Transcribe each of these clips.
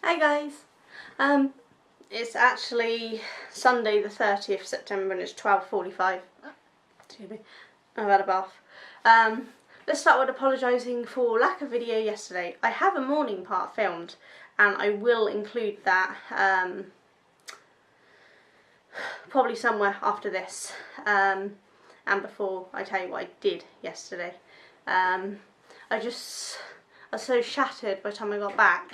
Hi guys, it's actually Sunday the 30th September and it's 12:45. Excuse me, I've had a bath. Let's start with apologising for lack of video yesterday. I have a morning part filmed and I will include that probably somewhere after this and before I tell you what I did yesterday. I was so shattered by the time I got back.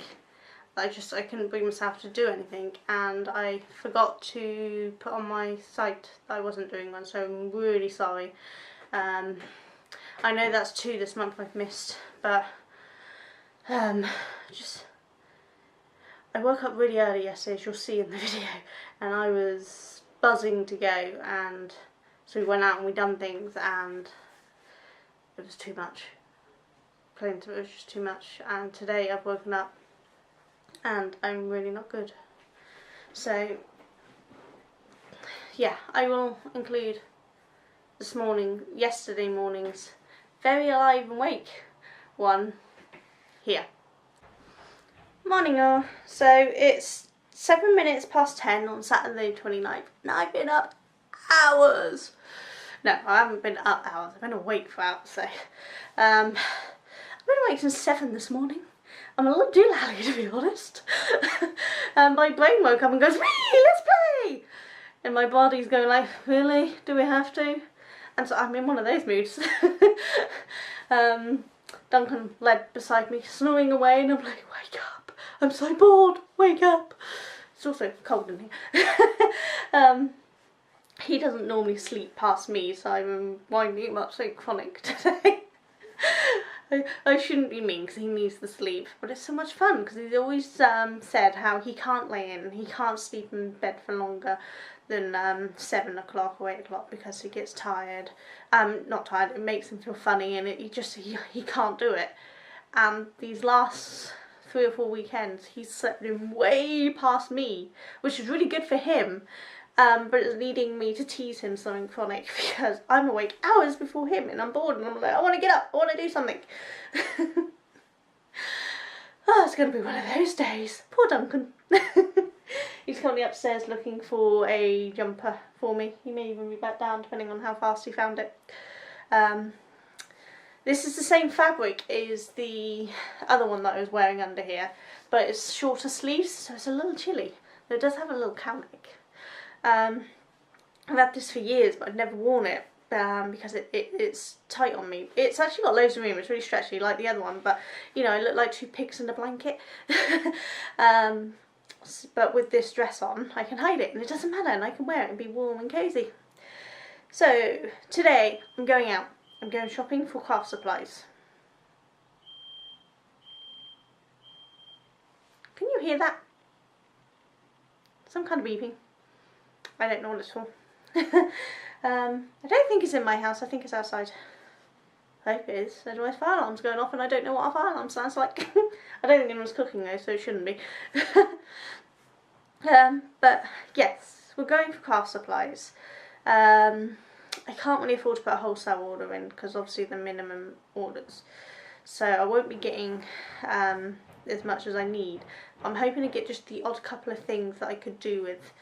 I couldn't bring myself to do anything, and I forgot to put on my site that I wasn't doing one, so I'm really sorry. I know that's 2 this month I've missed, but I woke up really early yesterday, as you'll see in the video, and I was buzzing to go, and so we went out and we done things, and it was too much. It was just too much, and today I've woken up and I'm really not good. So yeah, I will include yesterday morning's very alive and wake one here. Morning all. So it's 7 minutes past 10 on Saturday the 29th and I've been up hours. No, I haven't been up hours, I've been awake for hours. So I've been awake since 7 this morning. I'm a little doolally, to be honest. My brain woke up and goes, "Wee, let's play!" And my body's going like, "Really? Do we have to?" And so I'm in one of those moods. Duncan led beside me, snoring away, and I'm like, "Wake up! I'm so bored. Wake up!" It's also cold in here. He doesn't normally sleep past me, so I'm winding him up so chronic today. I shouldn't be mean because he needs the sleep, but it's so much fun because he's always said how he can't lay in, he can't sleep in bed for longer than 7 o'clock or 8 o'clock because he gets tired. Not tired, it makes him feel funny, and he can't do it. And these last 3 or 4 weekends he's slept in way past me, which is really good for him. But it's leading me to tease him something chronic because I'm awake hours before him and I'm bored and I'm like, I want to get up, I want to do something. Oh, it's going to be one of those days. Poor Duncan. He's currently upstairs looking for a jumper for me. He may even be back down depending on how fast he found it. This is the same fabric as the other one that I was wearing under here, but it's shorter sleeves, so it's a little chilly. But it does have a little cow neck. I've had this for years, but I've never worn it because it's tight on me. It's actually got loads of room, it's really stretchy like the other one, but you know, I look like 2 pigs in a blanket. But with this dress on, I can hide it and it doesn't matter, and I can wear it and be warm and cosy. So today I'm going out. I'm going shopping for craft supplies. Can you hear that? Some kind of beeping. I don't know what it's for. I don't think it's in my house, I think it's outside. I hope it is, otherwise fire alarm's going off and I don't know what a fire alarm sounds like. I don't think anyone's cooking though, so it shouldn't be. But yes, we're going for craft supplies. I can't really afford to put a wholesale order in because obviously the minimum orders. So I won't be getting as much as I need. I'm hoping to get just the odd couple of things that I could do with.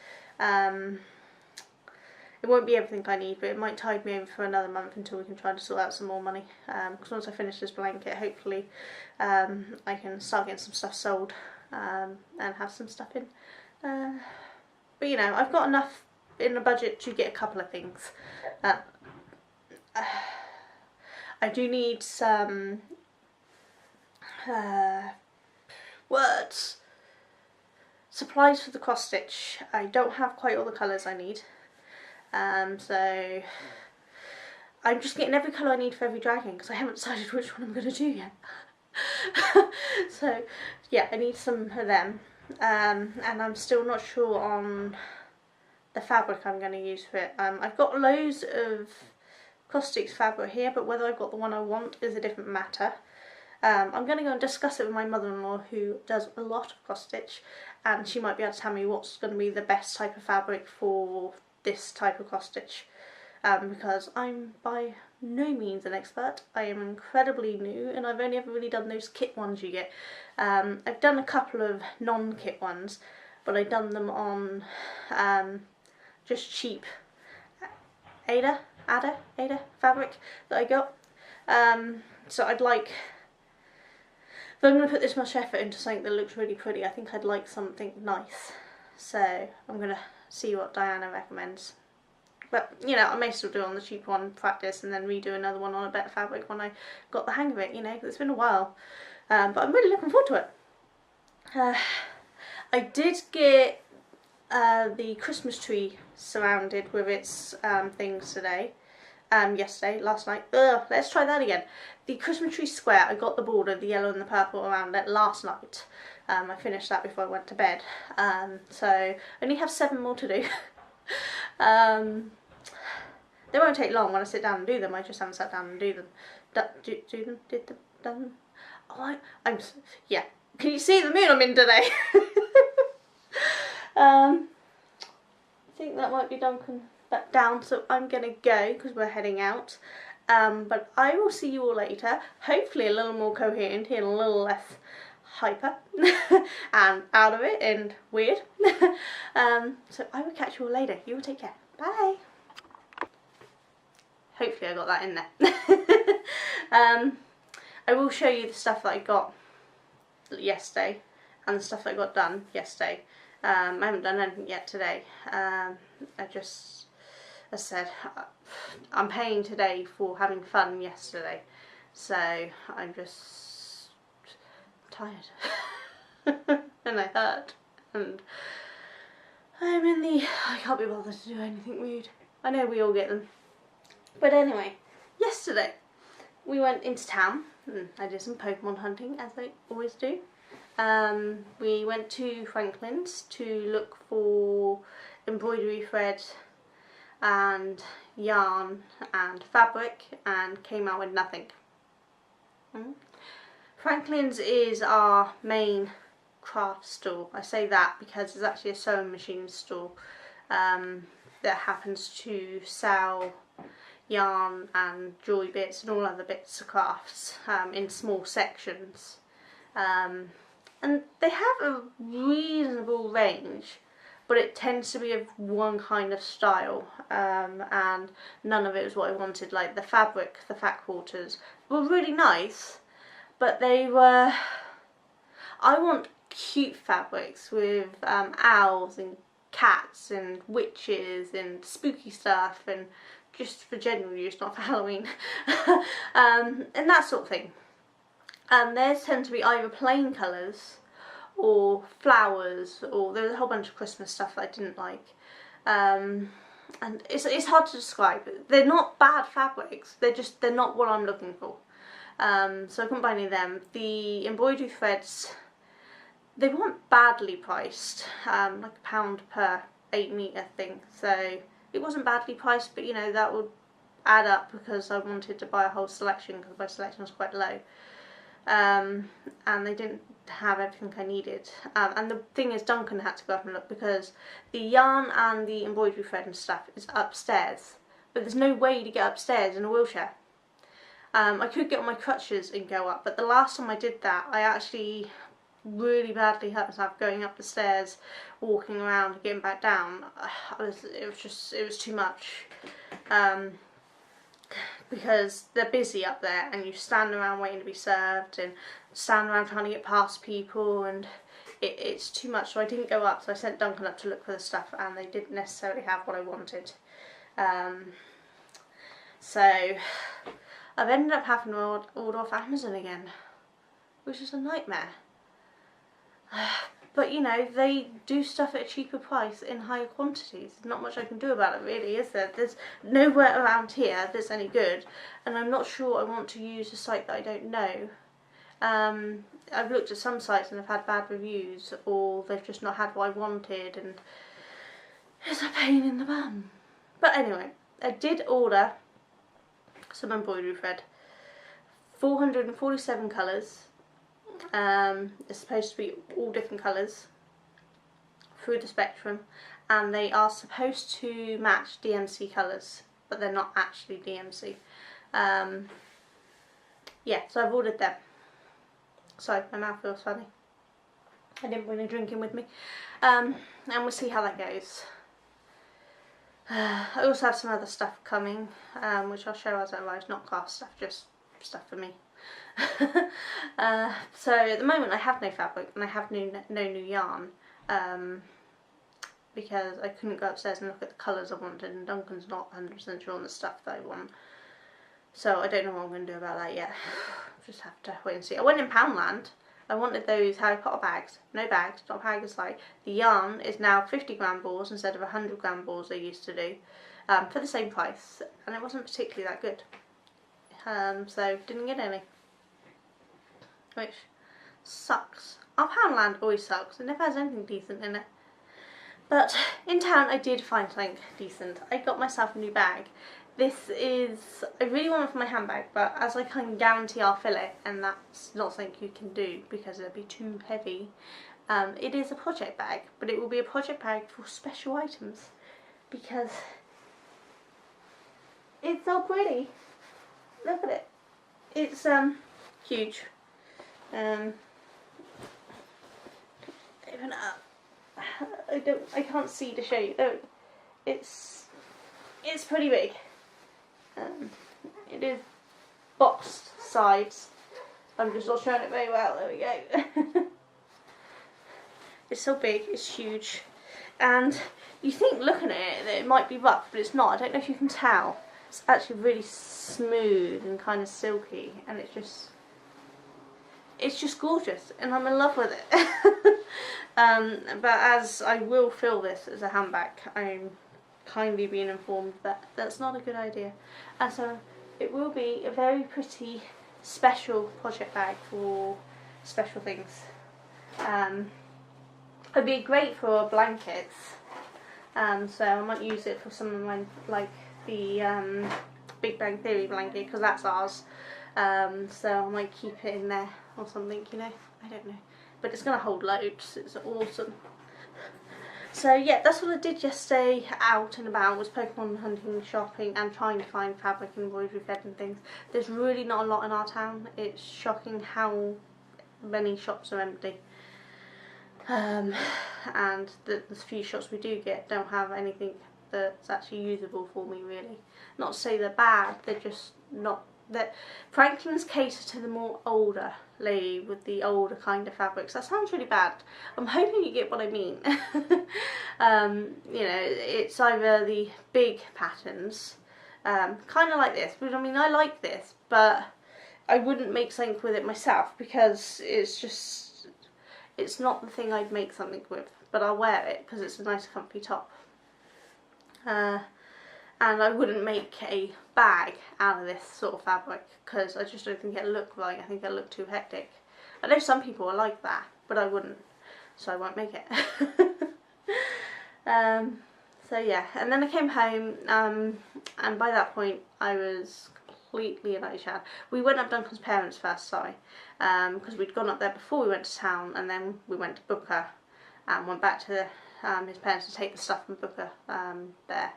It won't be everything I need, but it might tide me over for another month until we can try to sort out some more money. Because once I finish this blanket, hopefully I can start getting some stuff sold and have some stuff in. But you know, I've got enough in the budget to get a couple of things. I do need some supplies for the cross stitch. I don't have quite all the colours I need. So I'm just getting every colour I need for every dragon because I haven't decided which one I'm going to do yet. So yeah, I need some of them, and I'm still not sure on the fabric I'm going to use for it. I've got loads of cross stitch fabric here, but whether I've got the one I want is a different matter. I'm going to go and discuss it with my mother-in-law who does a lot of cross stitch, and she might be able to tell me what's going to be the best type of fabric for this type of cross stitch, because I'm by no means an expert. I am incredibly new, and I've only ever really done those kit ones you get. I've done a couple of non-kit ones, but I've done them on just cheap Ada fabric that I got. So I'd like, if I'm going to put this much effort into something that looks really pretty, I think I'd like something nice. So I'm going to see what Diana recommends. But, you know, I may still do it on the cheap one, practice, and then redo another one on a better fabric when I got the hang of it, you know, because it's been a while. But I'm really looking forward to it. I did get the Christmas tree surrounded with its things today. Last night. Let's try that again. The Christmas tree square, I got the border, the yellow and the purple around it last night. I finished that before I went to bed. So I only have 7 more to do. They won't take long when I sit down and do them. I just haven't sat down and do them. Done. Oh, yeah. Can you see the mood I'm in today? I think that might be Duncan back down, so I'm gonna go because we're heading out. But I will see you all later. Hopefully a little more coherent and a little less hyper and out of it and weird. So I will catch you all later. You will take care. Bye. Hopefully I got that in there. I will show you the stuff that I got yesterday and the stuff that I got done yesterday. I haven't done anything yet today. As I said, I'm paying today for having fun yesterday, so I'm just tired and I hurt, and I'm in the I can't be bothered to do anything rude. I know we all get them. But anyway, yesterday we went into town and I did some Pokemon hunting, as I always do. We went to Franklin's to look for embroidery thread and yarn and fabric, and came out with nothing. Franklin's is our main craft store. I say that because it's actually a sewing machine store that happens to sell yarn and jewellery bits and all other bits of crafts in small sections. And they have a reasonable range, but it tends to be of one kind of style, and none of it was what I wanted. Like the fabric, the fat quarters were really nice, but they were, I want cute fabrics with owls and cats and witches and spooky stuff, and just for general use, not for Halloween, and that sort of thing. Theirs tend to be either plain colours or flowers, or there's a whole bunch of Christmas stuff that I didn't like. And it's hard to describe. They're not bad fabrics, they're not what I'm looking for. So I couldn't buy any of them. The embroidery threads, they weren't badly priced, like £1 per 8 metre thing, so it wasn't badly priced, but you know, that would add up because I wanted to buy a whole selection because my selection was quite low. And they didn't have everything I needed. And the thing is, Duncan had to go up and look because the yarn and the embroidery thread and stuff is upstairs, but there's no way to get upstairs in a wheelchair. I could get on my crutches and go up, but the last time I did that, I actually really badly hurt myself going up the stairs, walking around and getting back down. It was too much. Because they're busy up there and you stand around waiting to be served and stand around trying to get past people, and it's too much, so I didn't go up. So I sent Duncan up to look for the stuff and they didn't necessarily have what I wanted. So I've ended up having to order off Amazon again, which is a nightmare. But you know, they do stuff at a cheaper price in higher quantities. There's not much I can do about it really, is there? There's nowhere around here that's any good, and I'm not sure I want to use a site that I don't know. I've looked at some sites and have had bad reviews, or they've just not had what I wanted, and it's a pain in the bum. But anyway, I did order some embroidery thread. 447 colours. It's supposed to be all different colours through the spectrum, and they are supposed to match DMC colours, but they're not actually DMC. Yeah, so I've ordered them. Sorry, my mouth feels funny. I didn't bring a drink in with me. And we'll see how that goes. I also have some other stuff coming, which I'll show as it arrives. Not class stuff, just stuff for me. So at the moment I have no fabric and I have no new yarn, because I couldn't go upstairs and look at the colours I wanted, and Duncan's not 100% sure on the stuff that I want. So I don't know what I'm going to do about that yet. Just have to wait and see. I went in Poundland. I wanted those Harry Potter bags. No bags, not bags. Like, the yarn is now 50-gram balls instead of 100-gram balls they used to do, for the same price, and it wasn't particularly that good. So didn't get any, which sucks. Our Poundland always sucks. It never has anything decent in it. But in town I did find something decent. I got myself a new bag. This is, I really want it for my handbag, but as I can guarantee I'll fill it, and that's not something you can do because it'll be too heavy. It is a project bag, but it will be a project bag for special items because it's so pretty. Look at it. It's huge. Open it up. I can't see to show you. Oh, it's pretty big. It is boxed sides. I'm just not showing it very well. There we go. It's so big, it's huge, and you think looking at it that it might be rough, but it's not. I don't know if you can tell. It's actually really smooth and kind of silky, and it's just gorgeous, and I'm in love with it. But as I will fill this as a handbag, I'm kindly being informed that that's not a good idea, and so it will be a very pretty special project bag for special things. It'd be great for blankets, so I might use it for some of my, like the Big Bang Theory blanket, because that's ours, so I might keep it in there or something, you know, I don't know, but it's going to hold loads. It's awesome. So yeah, that's what I did yesterday out and about, was Pokemon hunting, shopping, and trying to find fabric and embroidery thread and things. There's really not a lot in our town. It's shocking how many shops are empty. And the few shops we do get don't have anything that's actually usable for me, really. Not to say they're bad, they're just not. Franklin's cater to the more older lady with the older kind of fabrics. That sounds really bad. I'm hoping you get what I mean. You know, it's either the big patterns, kind of like this, but I mean I like this, but I wouldn't make something with it myself because it's not the thing I'd make something with, but I'll wear it because it's a nice comfy top. And I wouldn't make a bag out of this sort of fabric because I just don't think it'll look right. I think it'll look too hectic. I know some people are like that, but I wouldn't, so I won't make it. So yeah, and then I came home, and by that point I was completely and utterly shattered. We went up Duncan's parents first, sorry, because we'd gone up there before we went to town, and then we went to Booker and went back to his parents to take the stuff from Booker there.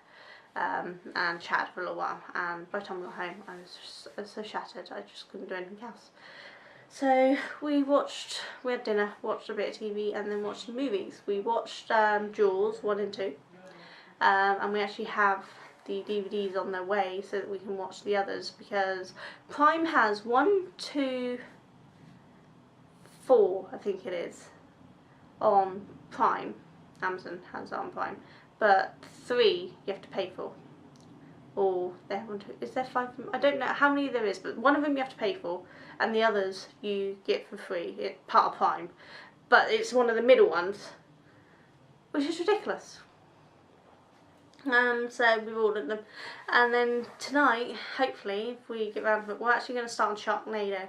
And chatted for a little while, and by the time we got home I was so shattered I just couldn't do anything else. So we had dinner, watched a bit of TV, and then watched some movies. We watched Jaws 1 and 2, and we actually have the DVDs on their way so that we can watch the others, because Prime has 1, 2, 4 I think it is on Prime. Amazon has it on Prime. But 3 you have to pay for, or is there 5? I don't know how many there is, but one of them you have to pay for, and the others you get for free. It's part of Prime, but it's one of the middle ones, which is ridiculous. So we've ordered them, and then tonight, hopefully, if we get round to it, we're actually going to start on Sharknado,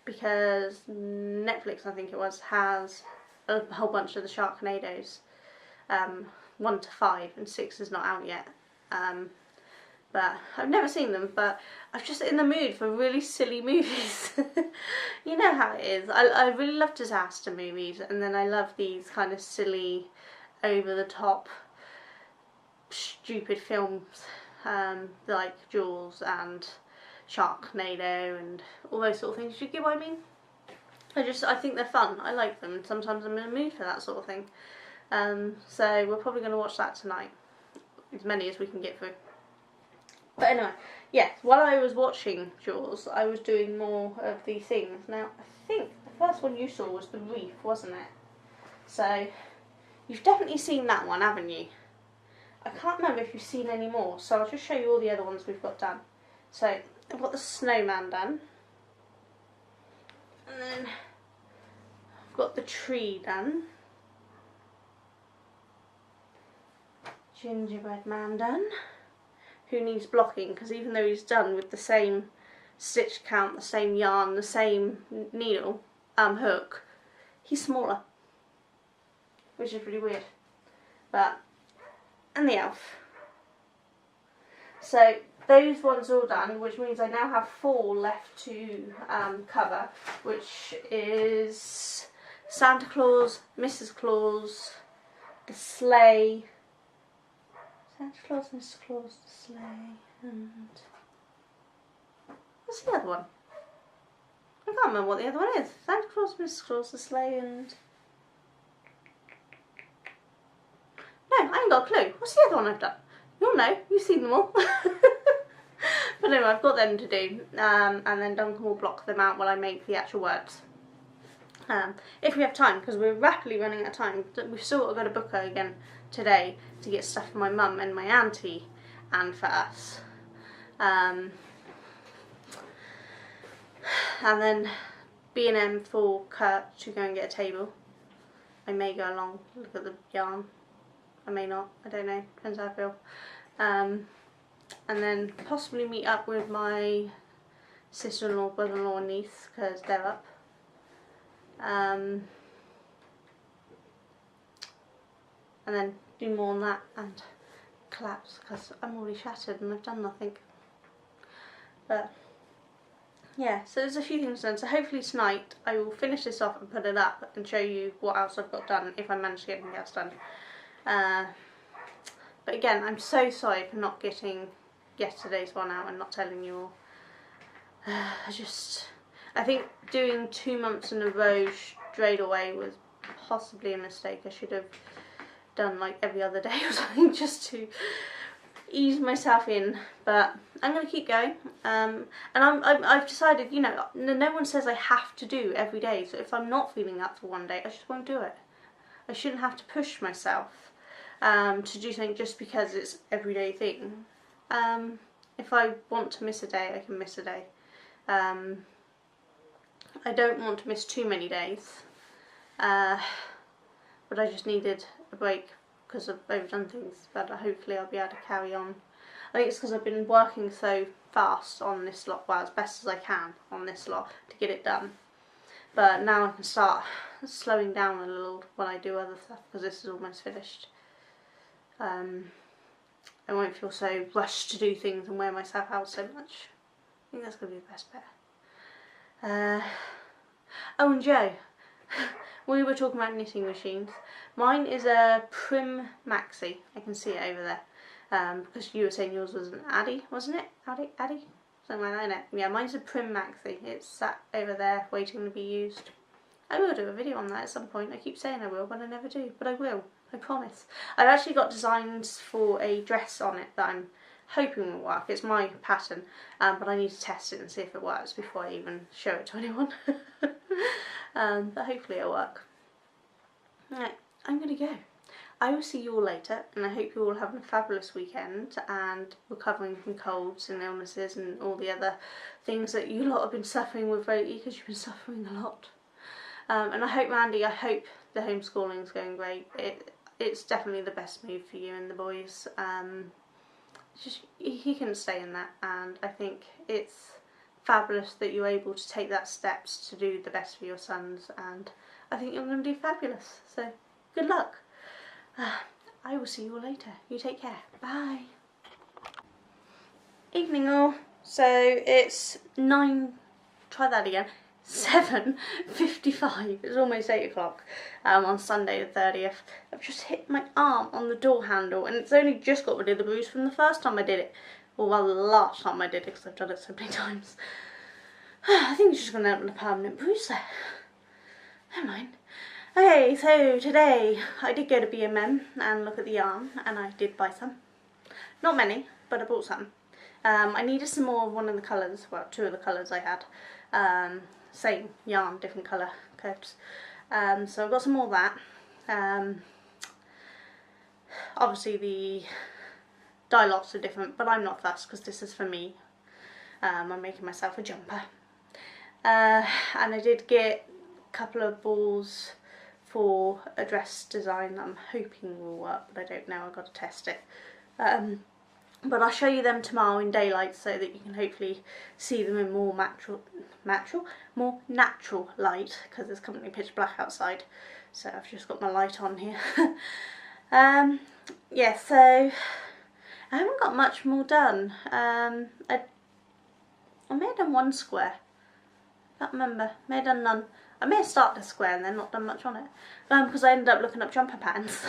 because Netflix, I think it was, has a whole bunch of the Sharknados. 1 to 5, and 6 is not out yet. But I've never seen them, but I'm just in the mood for really silly movies. You know how it is. I really love disaster movies, and then I love these kind of silly, over-the-top, stupid films, like Jaws and Sharknado and all those sort of things. Do you get what I mean? I think they're fun. I like them, and sometimes I'm in a mood for that sort of thing. So we're probably going to watch that tonight, as many as we can get through. But anyway, yes, while I was watching Jaws, I was doing more of these things. Now, I think the first one you saw was the reef, wasn't it? So, you've definitely seen that one, haven't you? I can't remember if you've seen any more, so I'll just show you all the other ones we've got done. So, I've got the snowman done. And then, I've got the tree done. Gingerbread man done. Who needs blocking, because even though he's done with the same stitch count, the same yarn, the same needle, hook, he's smaller, which is really weird. But, and the elf. So those ones are all done, which means I now have 4 left to cover, which is Santa Claus, Mrs. Claus, the sleigh, Santa Claus, Mr. Claus, the sleigh, and what's the other one? I can't remember what the other one is. Santa Claus, Mr. Claus, the sleigh, and no, I ain't got a clue. What's the other one I've done? You'll know. You've seen them all. But anyway, I've got them to do, and then Duncan will block them out while I make the actual words. If we have time, because we're rapidly running out of time. We've still got to go to Booker again today to get stuff for my mum and my auntie and for us. And then B&M for Kurt to go and get a table. I may go along, look at the yarn. I may not, I don't know, depends how I feel. And then possibly meet up with my sister-in-law, brother-in-law and niece, because they're up. And then do more on that and collapse, because I'm already shattered and I've done nothing. But yeah, so there's a few things done. So hopefully tonight I will finish this off and put it up and show you what else I've got done, if I manage to get anything else done. But again, I'm so sorry for not getting yesterday's one out and not telling you all. I think doing 2 months in a row straight away was possibly a mistake. I should have done like every other day or something just to ease myself in. But I'm going to keep going. And I've decided, you know, no one says I have to do every day. So if I'm not feeling up for one day, I just won't do it. I shouldn't have to push myself to do something just because it's an everyday thing. If I want to miss a day, I can miss a day. I don't want to miss too many days, but I just needed a break because I've overdone things, but hopefully I'll be able to carry on. I think it's because I've been working so fast on this lot, well, as best as I can on this lot to get it done. But now I can start slowing down a little when I do other stuff, because this is almost finished. I won't feel so rushed to do things and wear myself out so much. I think that's going to be the best bet. Oh, and Joe, we were talking about knitting machines. Mine is a Prim Maxi. I can see it over there. Because you were saying yours was an Addy, wasn't it? Addy? Something like that, isn't it? Yeah, mine's a Prim Maxi. It's sat over there waiting to be used. I will do a video on that at some point. I keep saying I will, but I never do. But I will. I promise. I've actually got designs for a dress on it that I'm hoping will work. It's my pattern, but I need to test it and see if it works before I even show it to anyone. But hopefully it'll work. Right, I'm going to go. I will see you all later, and I hope you all have a fabulous weekend and recovering from colds and illnesses and all the other things that you lot have been suffering with lately, because you've been suffering a lot. And I hope, Mandy, I hope the homeschooling is going great. It's definitely the best move for you and the boys. Just he can stay in that, and I think it's fabulous that you're able to take that steps to do the best for your sons, and I think you're going to do fabulous. So good luck. I will see you all later. You take care. Bye. Evening all. So it's 7:55. It's almost 8 o'clock on Sunday the 30th. I've just hit my arm on the door handle, and it's only just got rid of the bruise from the first time I did it, Or well, the last time I did it, because I've done it so many times. I think it's just going to end up in a permanent bruise there. Never mind. Okay, so today I did go to B&M and look at the yarn, and I did buy some. Not many, but I bought some. I needed some more of one of the colours, well, two of the colours I had. Same yarn, different colour codes. So I've got some more of that. Obviously the dye lots are different, but I'm not fussed because this is for me. I'm making myself a jumper. And I did get a couple of balls for a dress design that I'm hoping will work, but I don't know, I've got to test it. But I'll show you them tomorrow in daylight so that you can hopefully see them in more more natural light, because it's currently pitch black outside. So I've just got my light on here. Yeah, so I haven't got much more done. I may have done one square. I can't remember. May have done none. I may have started a square and then not done much on it. Because I ended up looking up jumper patterns.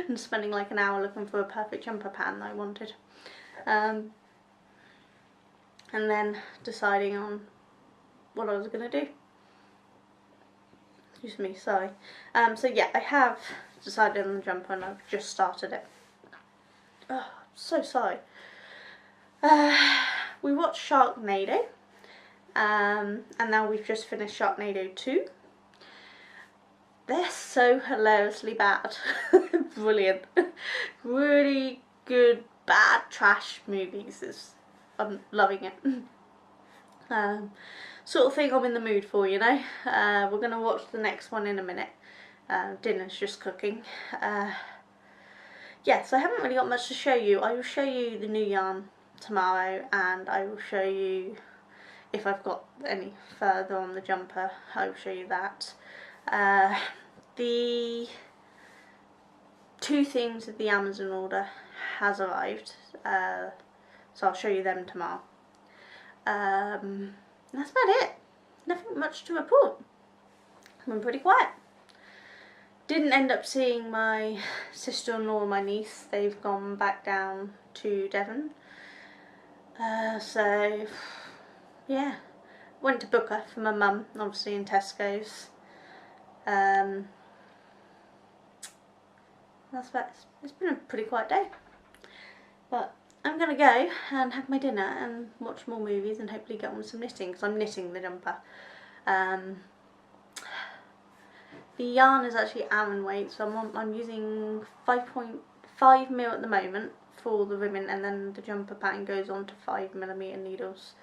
And spending like an hour looking for a perfect jumper pattern that I wanted. And then deciding on what I was going to do. Excuse me, sorry. So yeah, I have decided on the jumper and I've just started it. Oh, so sorry. We watched Sharknado. And now we've just finished Sharknado 2. They're so hilariously bad. Brilliant. Really good, bad trash movies. I'm loving it. Sort of thing I'm in the mood for, you know. We're going to watch the next one in a minute. Dinner's just cooking. Yeah, so I haven't really got much to show you. I will show you the new yarn tomorrow, and I will show you, if I've got any further on the jumper, I will show you that. The 2 things of the Amazon order has arrived, so I'll show you them tomorrow. And that's about it. Nothing much to report. I'm pretty quiet. Didn't end up seeing my sister-in-law or my niece. They've gone back down to Devon. So yeah, went to Booker for my mum, obviously in Tesco's. That's about it. It's been a pretty quiet day. But I'm going to go and have my dinner and watch more movies and hopefully get on with some knitting, because I'm knitting the jumper. The yarn is actually Aran weight, so I'm using 5.5 mil at the moment for the ribbon, and then the jumper pattern goes on to 5mm needles.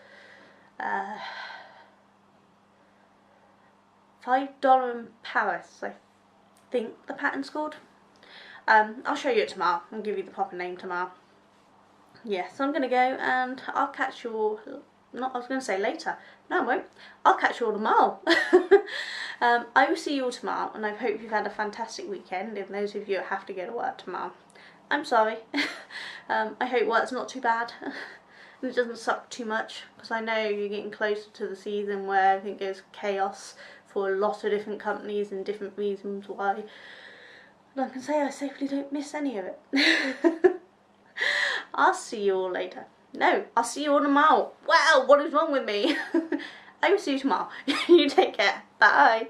$5 in Paris, I think the pattern's called. I'll show you it tomorrow and give you the proper name tomorrow. Yeah, so I'm going to go and I'll catch you all, I was going to say later, no I won't, I'll catch you all tomorrow. I will see you all tomorrow, and I hope you've had a fantastic weekend, and those of you that have to go to work tomorrow, I'm sorry. I hope work's not too bad and it doesn't suck too much, because I know you're getting closer to the season where everything goes chaos for a lot of different companies and different reasons why. And I can say I safely don't miss any of it. I'll see you all later. No, I'll see you all tomorrow. Wow, what is wrong with me? I will see you tomorrow. You take care. Bye.